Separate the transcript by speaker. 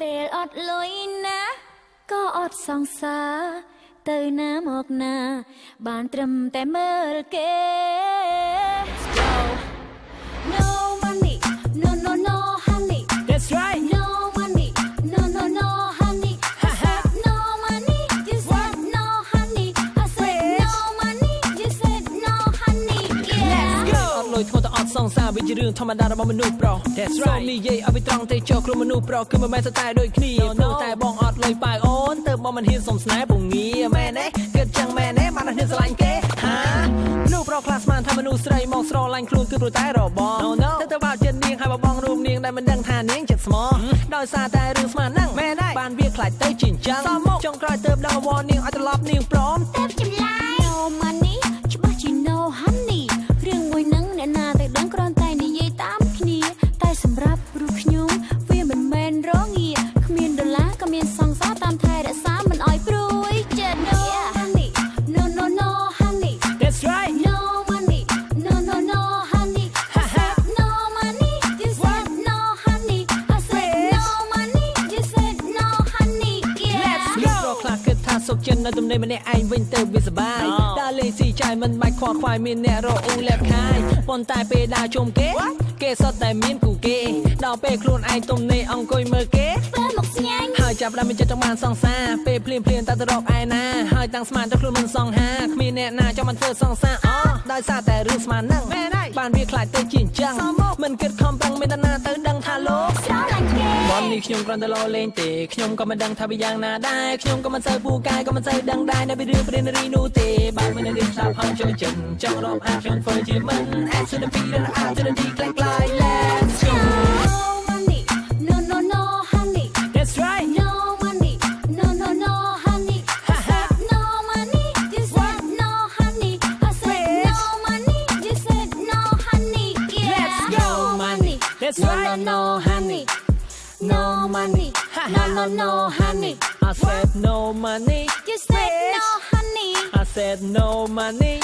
Speaker 1: ពេលអត់លុយណាក៏អត់សង្សារទៅណាមកណាបានត្រឹមតែមើលគេ No money no no no honey
Speaker 2: That's right
Speaker 1: No money no no no honey I said no money you said no honey I said no money you said no honey yeah
Speaker 2: Let's go អត់លុយធ្ងន់តែអត់សង្សារវាជារឿងធម្មតារបស់មនុស្សប្រុស That's right និយាយឲ្យវាត្រង់ទៅចុះក្រុមមនុស្សប្រុសគឺមិនមែនតែដូចគ្នាព្រោះតែបងអត់លុយប៉ាយអូនទៅបងមិនហ៊ានសុំស្នេហ៍ពងងារមែនទេគិតចឹងមែនទេបានតែហ៊ានស្រឡាញ់គេហាមនុស្សប្រុសខ្លះស្មានថាមនុស្សស្រីមកស្រឡាញ់ខ្លួនគឺព្រោះតែរបងទៅបោកចិត្តនាងហើយបងរួមនាងដែលមិនដឹងថានាងចិត្តស្មោះដោយសារតែរឿងស្មានហ្នឹងមែនហើយបានវាខ្លាចទៅជាអញ្ចឹងចុងក្រោយទៅដឹងវល់នាងឲ្យត្រឡប់នាងព្រម
Speaker 1: ទៅចម្លើយ No money ច្បាស់ជា no honey រឿងមួយហ្នឹងអ្នកណាទៅដឹងគ្រាន់តែនិយាយតាមគ្នាតែសម្រាប់រូបខ្ញុំវាមិនមែនរងាគ្មានដុល្លារក៏មានសង្សារតាមថែរក្សាមិនឲ្យព្រួយចិត្ត No honey no no no honey
Speaker 2: That's right
Speaker 1: No money no no no honey I said no money you said no honey I said no money you said no honey yeah
Speaker 2: Let's go ខ្លះគិតថាសុខចិត្តនៅទំនេរម្នាក់ឯងវិញទៅវាសប្បាយដើរលេងស៊ីចាយមិនបាច់ខ្វល់ខ្វាយមានអ្នករកអ៊ូលែបខាយប៉ុន្តែពេលដើរជុំគេសុទ្ធតែមានគូគេដល់ពេលខ្លួនឯងទំនេរអង្គុយមើលគេ
Speaker 1: ពេលមកស្ញាញ់
Speaker 2: ហើយចាប់ដើមមានចិត្តចង់បានសង្សារពេលភ្លាមតែទៅរកឯណាហើយតាំងស្មានទៅខ្លួនមិនសង្ហាគ្មានអ្នកណាចង់បានធ្វើសង្សារដោយសារតែរឿងស្មានហ្នឹងបានវាខ្លាចទៅជាអញ្ចឹងមិនគិតខំប្រឹងមានតាណាទៅដឹងថាលោក
Speaker 1: ស្រឡាញ់គេ
Speaker 2: បងនេះខ្ញុំគ្រាន់តែលោលេងទេខ្ញុំក៏មិនដឹងថាវាយ៉ាងណាដែរខ្ញុំក៏មិនសូវពូកែក៏មិនសូវដឹងដែរនៅពីរឿងព្រាននារីនោះទេបើមិនដឹងថាផងចូលចិត្តចង់រកអាខ្ញុំធ្វើជាមិនអាសិនពីរអាសិនទីខ្លាំងខ្លាយ Let's go
Speaker 1: No money no no no honey
Speaker 2: That's right
Speaker 1: No money no no no honey I said no money you said no honey I said no money you said no honey yeah
Speaker 2: Let's go
Speaker 1: money
Speaker 2: That's
Speaker 1: no
Speaker 2: right
Speaker 1: no no honey No money no no no honey
Speaker 2: I said no money
Speaker 1: You said no honey
Speaker 2: I said no money